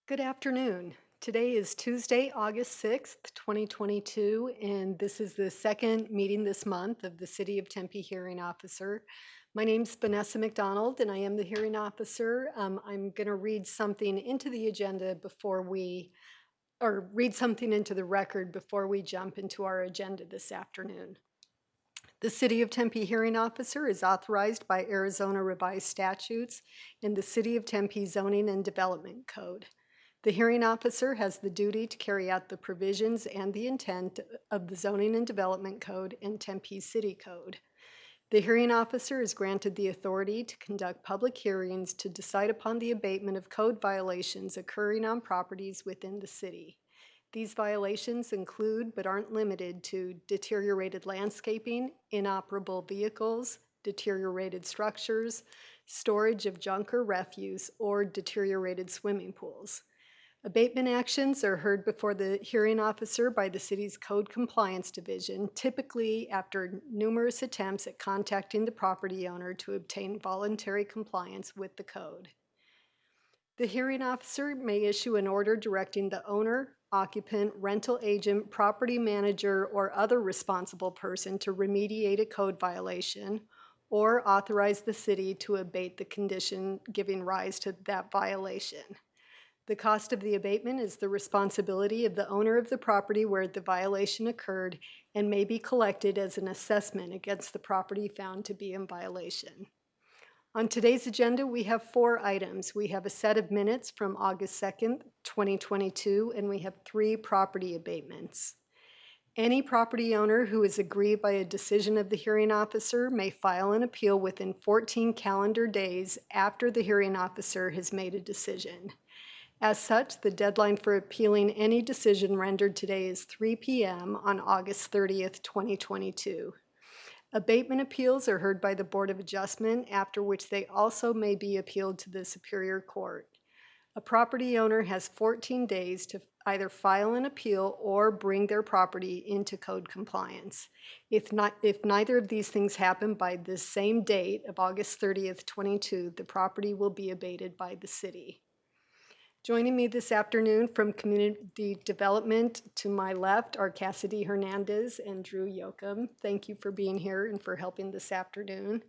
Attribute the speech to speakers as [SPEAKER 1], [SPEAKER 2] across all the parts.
[SPEAKER 1] Good afternoon. Today is Tuesday, August 6th, 2022, and this is the second meeting this month of the City of Tempe Hearing Officer. My name's Vanessa McDonald, and I am the hearing officer. I'm going to read something into the agenda read something into the record before we jump into our agenda this afternoon. The City of Tempe Hearing Officer is authorized by Arizona Revised Statutes and the City of Tempe Zoning and Development Code. The hearing officer has the duty to carry out the provisions and the intent of the Zoning and Development Code and Tempe City Code. The hearing officer is granted the authority to conduct public hearings to decide upon the abatement of code violations occurring on properties within the city. These violations include, but aren't limited to, deteriorated landscaping, inoperable vehicles, deteriorated structures, storage of junk or refuse, or deteriorated swimming pools. Abatement actions are heard before the hearing officer by the city's Code Compliance Division, typically after numerous attempts at contacting the property owner to obtain voluntary compliance with the code. The hearing officer may issue an order directing the owner, occupant, rental agent, property manager, or other responsible person to remediate a code violation, or authorize the city to abate the condition giving rise to that violation. The cost of the abatement is the responsibility of the owner of the property where the violation occurred and may be collected as an assessment against the property found to be in violation. On today's agenda, we have 4 items. We have a set of minutes from August 2nd, 2022, and we have 3 property abatements. Any property owner who is aggrieved by a decision of the hearing officer may file an appeal within 14 calendar days after the hearing officer has made a decision. As such, the deadline for appealing any decision rendered today is 3 p.m. on August 30th, 2022. Abatement appeals are heard by the Board of Adjustment, after which they also may be appealed to the Superior Court. A property owner has 14 days to either file an appeal or bring their property into code compliance. If neither of these things happen by this same date of August 30th, 2022, the property will be abated by the city. Joining me this afternoon from Community Development to my left are Cassidy Hernandez and Drew Yoakum. Thank you for being here and for helping this afternoon.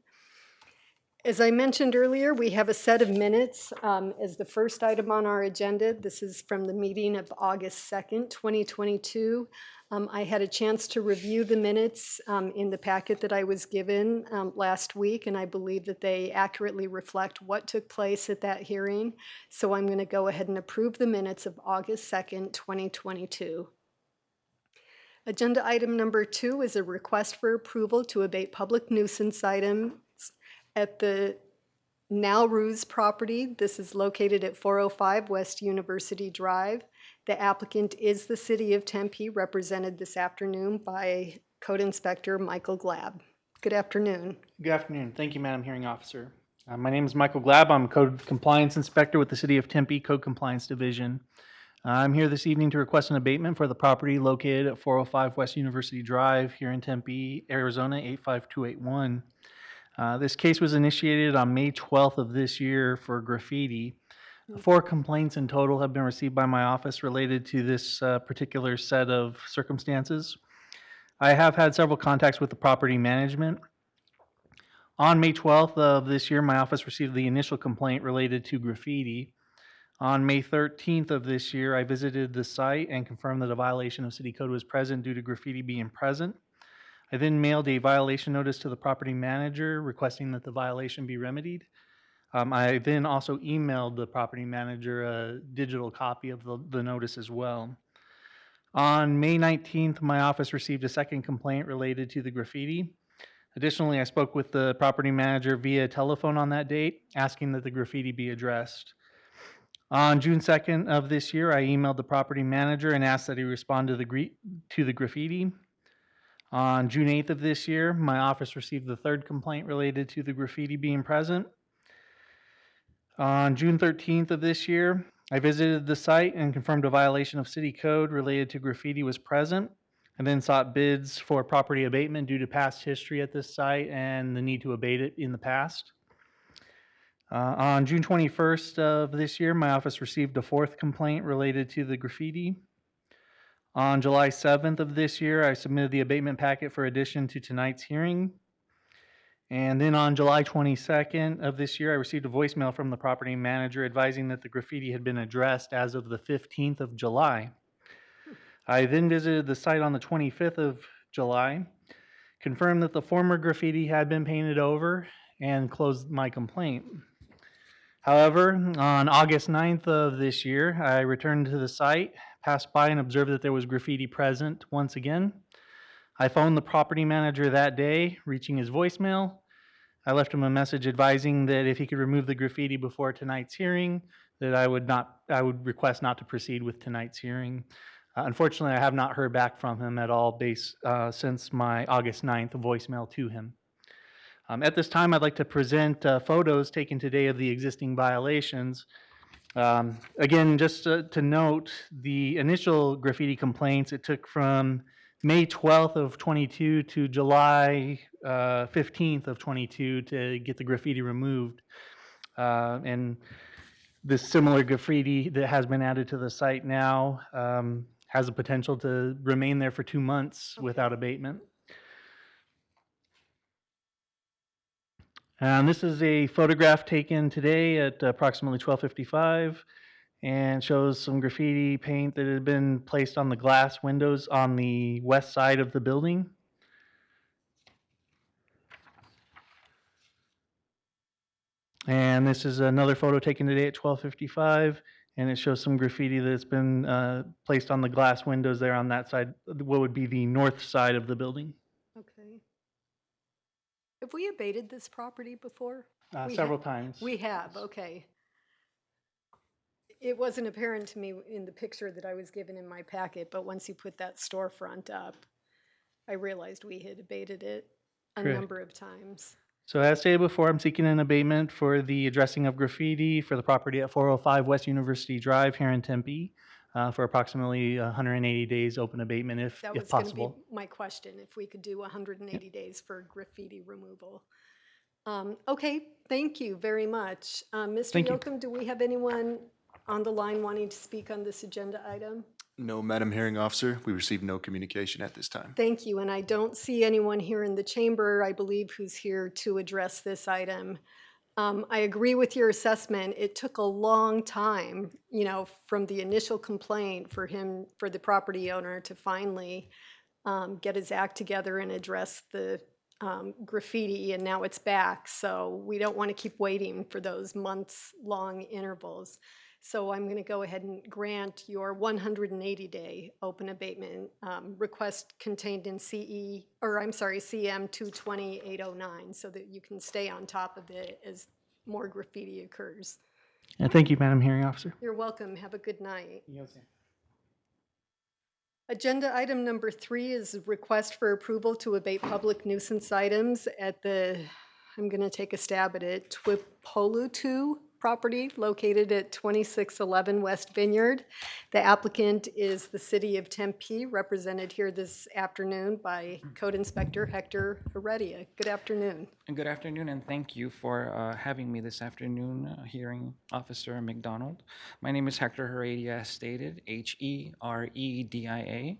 [SPEAKER 1] As I mentioned earlier, we have a set of minutes as the first item on our agenda. This is from the meeting of August 2nd, 2022. I had a chance to review the minutes in the packet that I was given last week, and I believe that they accurately reflect what took place at that hearing. So I'm going to go ahead and approve the minutes of August 2nd, 2022. Agenda item number 2 is a request for approval to abate public nuisance items at the Nowruz property. This is located at 405 West University Drive. The applicant is the City of Tempe, represented this afternoon by Code Inspector Michael Glab. Good afternoon.
[SPEAKER 2] Good afternoon. Thank you, Madam Hearing Officer. My name is Michael Glab. I'm a Code Compliance Inspector with the City of Tempe Code Compliance Division. I'm here this evening to request an abatement for the property located at 405 West University Drive here in Tempe, Arizona 85281. This case was initiated on May 12th of this year for graffiti. 4 complaints in total have been received by my office related to this particular set of circumstances. I have had several contacts with the property management. On May 12th of this year, my office received the initial complaint related to graffiti. On May 13th of this year, I visited the site and confirmed that a violation of city code was present due to graffiti being present. I then mailed a violation notice to the property manager requesting that the violation be remedied. I then also emailed the property manager a digital copy of the notice as well. On May 19th, my office received a second complaint related to the graffiti. Additionally, I spoke with the property manager via telephone on that date, asking that the graffiti be addressed. On June 2nd of this year, I emailed the property manager and asked that he respond to the graffiti. On June 8th of this year, my office received the third complaint related to the graffiti being present. On June 13th of this year, I visited the site and confirmed a violation of city code related to graffiti was present, and then sought bids for property abatement due to past history at this site and the need to abate it in the past. On June 21st of this year, my office received a fourth complaint related to the graffiti. On July 7th of this year, I submitted the abatement packet for addition to tonight's hearing. And then on July 22nd of this year, I received a voicemail from the property manager advising that the graffiti had been addressed as of the 15th of July. I then visited the site on the 25th of July, confirmed that the former graffiti had been painted over, and closed my complaint. However, on August 9th of this year, I returned to the site, passed by and observed that there was graffiti present once again. I phoned the property manager that day, reaching his voicemail. I left him a message advising that if he could remove the graffiti before tonight's hearing, that I would request not to proceed with tonight's hearing. Unfortunately, I have not heard back from him at all since my August 9th voicemail to him. At this time, I'd like to present photos taken today of the existing violations. Again, just to note, the initial graffiti complaints, it took from May 12th of 22 to July 15th of 22 to get the graffiti removed. And this similar graffiti that has been added to the site now has the potential to remain there for 2 months without abatement. And this is a photograph taken today at approximately 12:55 and shows some graffiti paint that had been placed on the glass windows on the west side of the building. And this is another photo taken today at 12:55, and it shows some graffiti that's been placed on the glass windows there on that side, what would be the north side of the building.
[SPEAKER 1] Okay. Have we abated this property before? We
[SPEAKER 2] Several times.
[SPEAKER 1] We have, okay. It wasn't apparent to me in the picture that I was given in my packet, but once you put that storefront up, I realized we had abated it a
[SPEAKER 2] Correct.
[SPEAKER 1] number of times.
[SPEAKER 2] So as stated before, I'm seeking an abatement for the addressing of graffiti for the property at 405 West University Drive here in Tempe for approximately 180 days open abatement if
[SPEAKER 1] That was going to be
[SPEAKER 2] possible.
[SPEAKER 1] my question, if we could do 180 days for graffiti removal. Okay, thank you very much. Mr.
[SPEAKER 2] Thank you.
[SPEAKER 1] Yocum, do we have anyone on the line wanting to speak on this agenda item?
[SPEAKER 3] No, Madam Hearing Officer, we received no communication at this time.
[SPEAKER 1] Thank you, and I don't see anyone here in the chamber, I believe, who's here to address this item. I agree with your assessment. It took a long time, from the initial complaint for the property owner to finally get his act together and address the graffiti, and now it's back. So we don't want to keep waiting for those months-long intervals. So I'm going to go ahead and grant your 180-day open abatement request contained in CM 220-809, so that you can stay on top of it as more graffiti occurs.
[SPEAKER 2] And thank you, Madam Hearing Officer.
[SPEAKER 1] You're welcome. Have a good night. Agenda item number 3 is a request for approval to abate public nuisance items at I'm going to take a stab at it, Twipolutu property located at 2611 West Vineyard. The applicant is the City of Tempe, represented here this afternoon by Code Inspector Hector Heredia. Good afternoon.
[SPEAKER 4] And good afternoon, and thank you for having me this afternoon, Hearing Officer McDonald. My name is Hector Heredia, as stated, Heredia.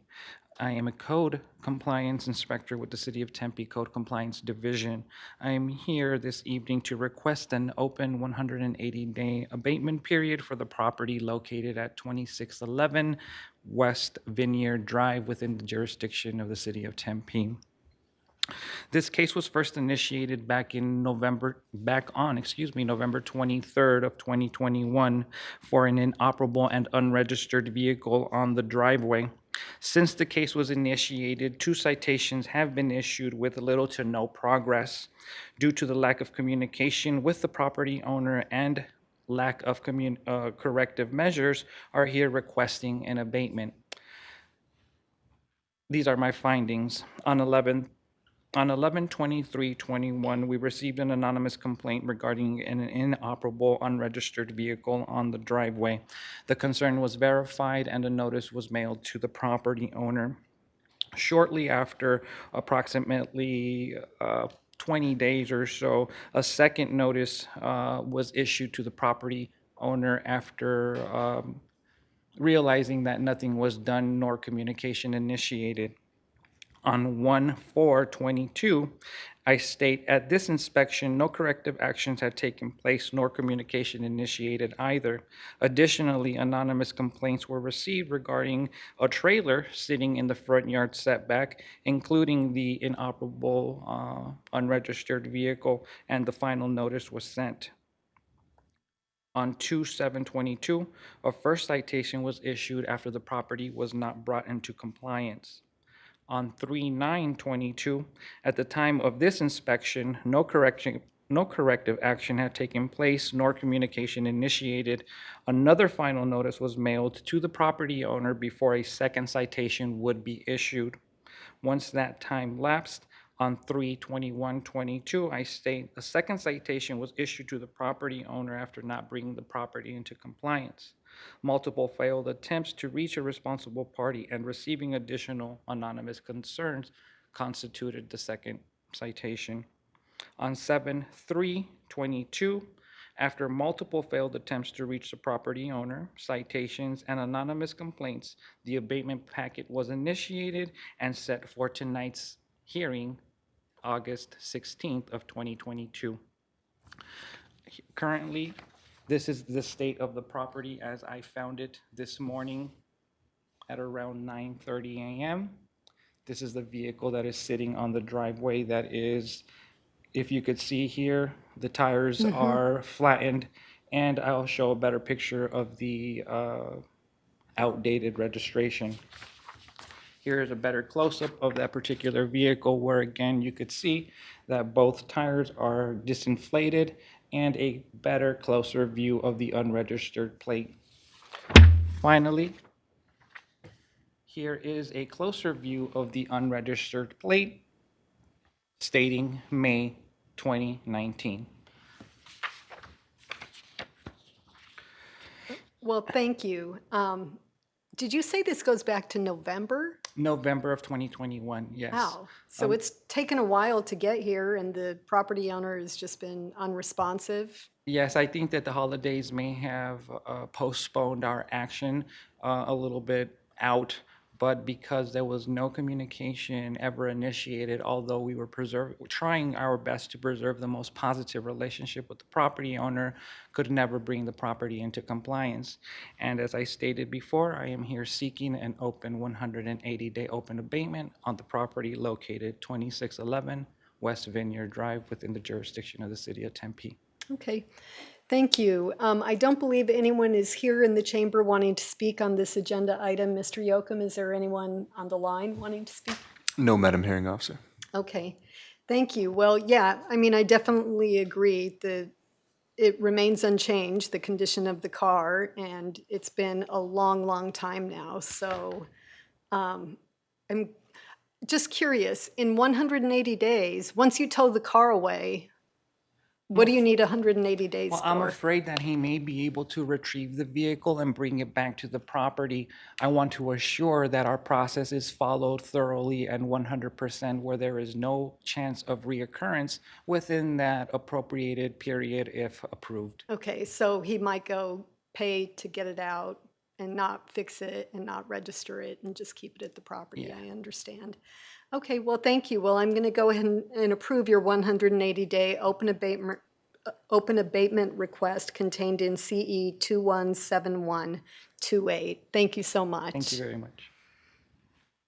[SPEAKER 4] I am a Code Compliance Inspector with the City of Tempe Code Compliance Division. I am here this evening to request an open 180-day abatement period for the property located at 2611 West Vineyard Drive within the jurisdiction of the City of Tempe. This case was first initiated back on November 23rd of 2021 for an inoperable and unregistered vehicle on the driveway. Since the case was initiated, 2 citations have been issued with little to no progress. Due to the lack of communication with the property owner and lack of corrective measures, are here requesting an abatement. These are my findings. On 11/23/21, we received an anonymous complaint regarding an inoperable, unregistered vehicle on the driveway. The concern was verified and a notice was mailed to the property owner. Shortly after, approximately 20 days or so, a second notice was issued to the property owner after realizing that nothing was done nor communication initiated. On 1/4/22, I state, at this inspection, no corrective actions had taken place nor communication initiated either. Additionally, anonymous complaints were received regarding a trailer sitting in the front yard setback, including the inoperable unregistered vehicle, and the final notice was sent. On 2/7/22, a first citation was issued after the property was not brought into compliance. On 3/9/22, at the time of this inspection, no corrective action had taken place nor communication initiated. Another final notice was mailed to the property owner before a second citation would be issued. Once that time lapsed, on 3/21/22, I state a second citation was issued to the property owner after not bringing the property into compliance. Multiple failed attempts to reach a responsible party and receiving additional anonymous concerns constituted the second citation. On 7/3/22, after multiple failed attempts to reach the property owner, citations, and anonymous complaints, the abatement packet was initiated and set for tonight's hearing, August 16th of 2022. Currently, this is the state of the property as I found it this morning at around 9:30 a.m. This is the vehicle that is sitting on the driveway that is, if you could see here, the tires are flattened, and I'll show a better picture of the outdated registration. Here is a better close-up of that particular vehicle where, again, you could see that both tires are disinflated, and a better, closer view of the unregistered plate. Finally, here is a closer view of the unregistered plate stating May 2019.
[SPEAKER 1] Well, thank you. Did you say this goes back to November?
[SPEAKER 4] November of 2021, yes.
[SPEAKER 1] Wow. So it's taken a while to get here and the property owner has just been unresponsive?
[SPEAKER 4] Yes, I think that the holidays may have postponed our action a little bit out, but because there was no communication ever initiated, although we were trying our best to preserve the most positive relationship with the property owner, could never bring the property into compliance. And as I stated before, I am here seeking an open 180-day open abatement on the property located 2611 West Vineyard Drive within the jurisdiction of the city of Tempe.
[SPEAKER 1] Okay, thank you. I don't believe anyone is here in the chamber wanting to speak on this agenda item. Mr. Yocum, is there anyone on the line wanting to speak?
[SPEAKER 3] No, Madam Hearing Officer.
[SPEAKER 1] Okay, thank you. Well, yeah, I mean, I definitely agree that it remains unchanged, the condition of the car, and it's been a long, long time now. So I'm just curious, in 180 days, once you tow the car away, what do you need 180 days
[SPEAKER 4] Well,
[SPEAKER 1] for?
[SPEAKER 4] I'm afraid that he may be able to retrieve the vehicle and bring it back to the property. I want to assure that our process is followed thoroughly and 100% where there is no chance of reoccurrence within that appropriated period if approved.
[SPEAKER 1] Okay, so he might go pay to get it out and not fix it and not register it and just keep it at the property.
[SPEAKER 4] Yeah.
[SPEAKER 1] I understand. Okay, well, thank you. Well, I'm going to go ahead and approve your 180-day open abatement request contained in CE 217128. Thank you so much.
[SPEAKER 4] Thank you very much.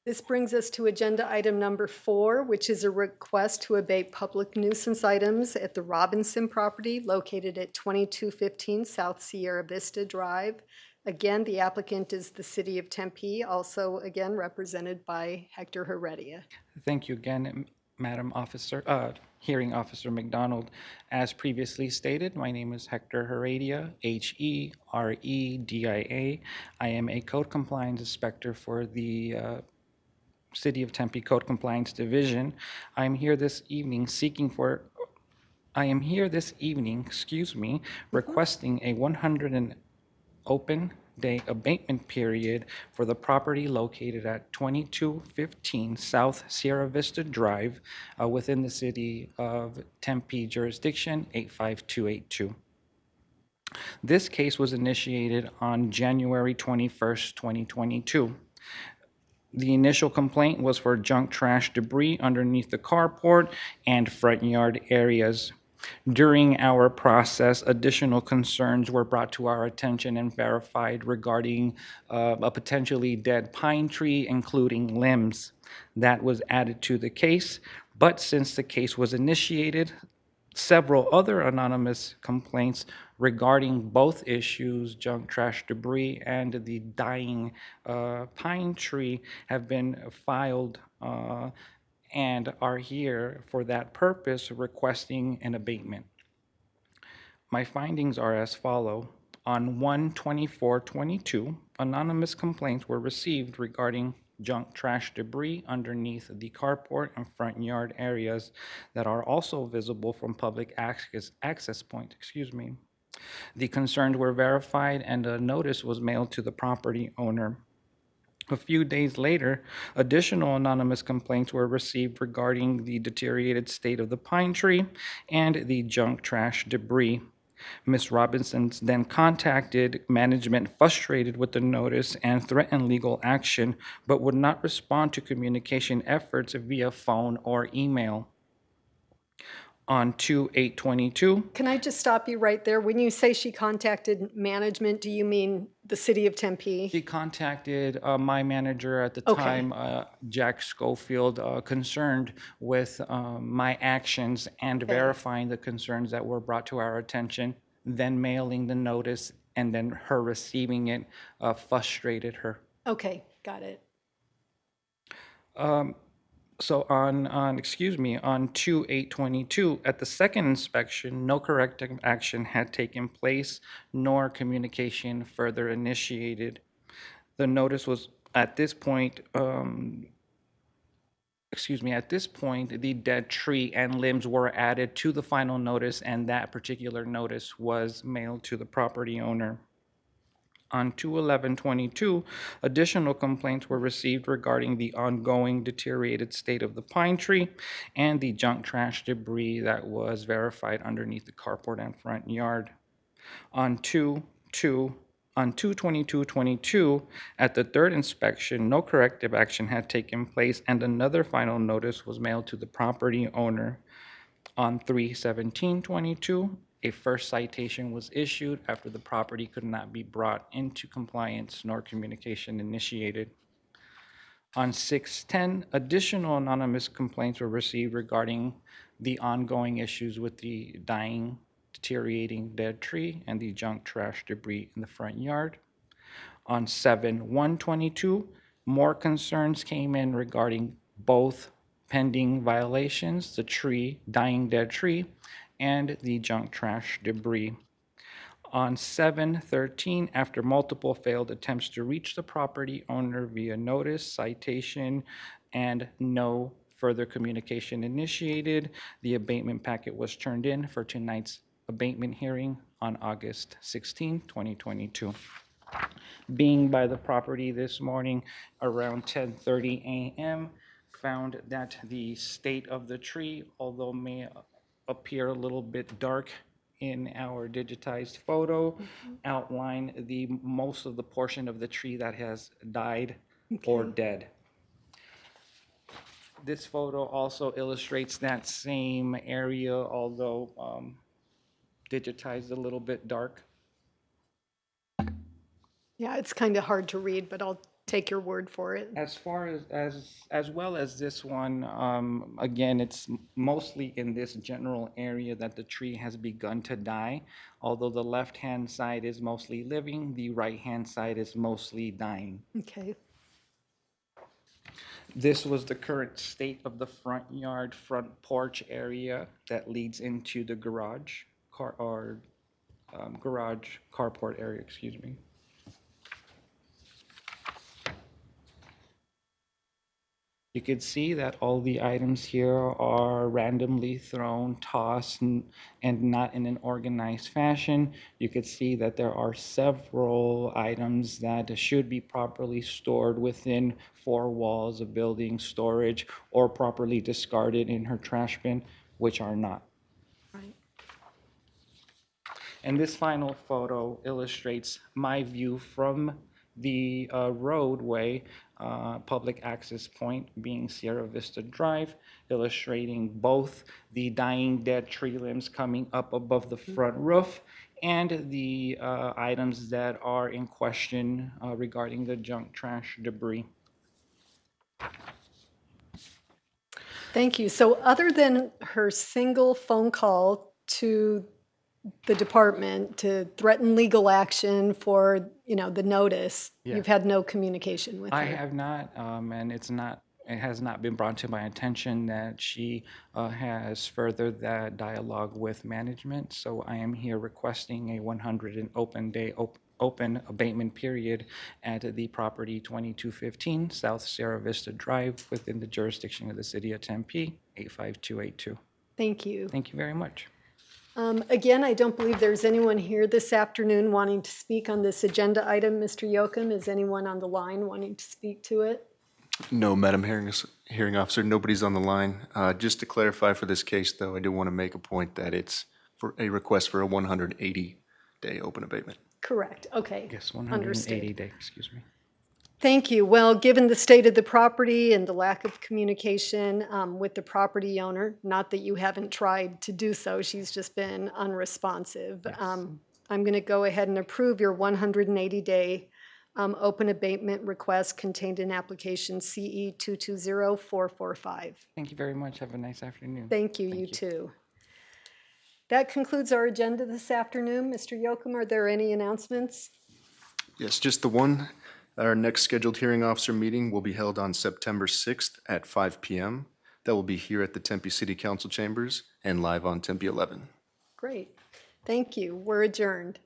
[SPEAKER 1] This brings us to agenda item number 4, which is a request to abate public nuisance items at the Robinson property located at 2215 South Sierra Vista Drive. Again, the applicant is the City of Tempe, also again represented by Hector Heredia.
[SPEAKER 4] Thank you again, Madam Officer, Hearing Officer McDonald. As previously stated, my name is Hector Heredia, Heredia. I am a code compliance inspector for the City of Tempe Code Compliance Division. I'm here this evening requesting a day abatement period for the property located at 2215 South Sierra Vista Drive within the City of Tempe jurisdiction 85282. This case was initiated on January 21st, 2022. The initial complaint was for junk trash debris underneath the carport and front yard areas. During our process, additional concerns were brought to our attention and verified regarding a potentially dead pine tree, including limbs. That was added to the case, but since the case was initiated, several other anonymous complaints regarding both issues, junk trash debris and the dying pine tree, have been filed and are here for that purpose, requesting an abatement. My findings are as follow. On 1/24/22, anonymous complaints were received regarding junk trash debris underneath the carport and front yard areas that are also visible from public access point. The concerns were verified and a notice was mailed to the property owner. A few days later, additional anonymous complaints were received regarding the deteriorated state of the pine tree and the junk trash debris. Ms. Robinson then contacted management, frustrated with the notice and threatened legal action, but would not respond to communication efforts via phone or email. On 2/8/22,
[SPEAKER 1] Can I just stop you right there? When you say she contacted management, do you mean the city of Tempe?
[SPEAKER 4] she contacted my manager at the
[SPEAKER 1] Okay.
[SPEAKER 4] time, Jack Schofield, concerned with my actions and verifying the concerns that were brought to our attention, then mailing the notice, and then her receiving it frustrated her.
[SPEAKER 1] Okay, got it.
[SPEAKER 4] So on 2/8/22, at the second inspection, no corrective action had taken place, nor communication further initiated. The notice was at this point, the dead tree and limbs were added to the final notice, and that particular notice was mailed to the property owner. On 2/11/22, additional complaints were received regarding the ongoing deteriorated state of the pine tree and the junk trash debris that was verified underneath the carport and front yard. On 2/22/22, at the third inspection, no corrective action had taken place, and another final notice was mailed to the property owner. On 3/17/22, a first citation was issued after the property could not be brought into compliance nor communication initiated. On 6/10, additional anonymous complaints were received regarding the ongoing issues with the dying, deteriorating dead tree and the junk trash debris in the front yard. On 7/1/22, more concerns came in regarding both pending violations, the dying dead tree, and the junk trash debris. On 7/13, after multiple failed attempts to reach the property owner via notice, citation, and no further communication initiated, the abatement packet was turned in for tonight's abatement hearing on August 16, 2022. Being by the property this morning around 10:30 a.m., found that the state of the tree, although may appear a little bit dark in our digitized photo, outline the most of the portion of the tree that has died or dead. This photo also illustrates that same area, although digitized a little bit dark.
[SPEAKER 1] Yeah, it's kind of hard to read, but I'll take your word for it.
[SPEAKER 4] As far as well as this one, again, it's mostly in this general area that the tree has begun to die. Although the left-hand side is mostly living, the right-hand side is mostly dying.
[SPEAKER 1] Okay.
[SPEAKER 4] This was the current state of the front yard, front porch area that leads into the garage, carport area, excuse me. You could see that all the items here are randomly thrown, tossed, and not in an organized fashion. You could see that there are several items that should be properly stored within four walls of building storage or properly discarded in her trash bin, which are not.
[SPEAKER 1] Right.
[SPEAKER 4] And this final photo illustrates my view from the roadway, public access point being Sierra Vista Drive, illustrating both the dying dead tree limbs coming up above the front roof and the items that are in question regarding the junk trash debris.
[SPEAKER 1] Thank you. So other than her single phone call to the department to threaten legal action for, the notice,
[SPEAKER 4] Yeah.
[SPEAKER 1] you've had no communication with her?
[SPEAKER 4] I have not, and it has not been brought to my attention that she has furthered that dialogue with management. So I am here requesting a 100 open abatement period at the property 2215 South Sierra Vista Drive within the jurisdiction of the city of Tempe, 85282.
[SPEAKER 1] Thank you.
[SPEAKER 4] Thank you very much.
[SPEAKER 1] Again, I don't believe there's anyone here this afternoon wanting to speak on this agenda item. Mr. Yocum, is anyone on the line wanting to speak to it?
[SPEAKER 3] No, Madam Hearing Officer, nobody's on the line. Just to clarify for this case, though, I do want to make a point that it's for a request for a 180-day open abatement.
[SPEAKER 1] Correct. Okay.
[SPEAKER 4] Yes,
[SPEAKER 1] Understood.
[SPEAKER 4] 180 day, excuse me.
[SPEAKER 1] Thank you. Well, given the state of the property and the lack of communication with the property owner, not that you haven't tried to do so, she's just been unresponsive. I'm going to go ahead and approve your 180-day open abatement request contained in application CE 220445.
[SPEAKER 4] Thank you very much. Have a nice afternoon.
[SPEAKER 1] Thank you, you too. That concludes our agenda this afternoon. Mr. Yocum, are there any announcements?
[SPEAKER 3] Yes, just the one. Our next scheduled hearing officer meeting will be held on September 6th at 5 p.m. That will be here at the Tempe City Council chambers and live on Tempe 11.
[SPEAKER 1] Great. Thank you. We're adjourned.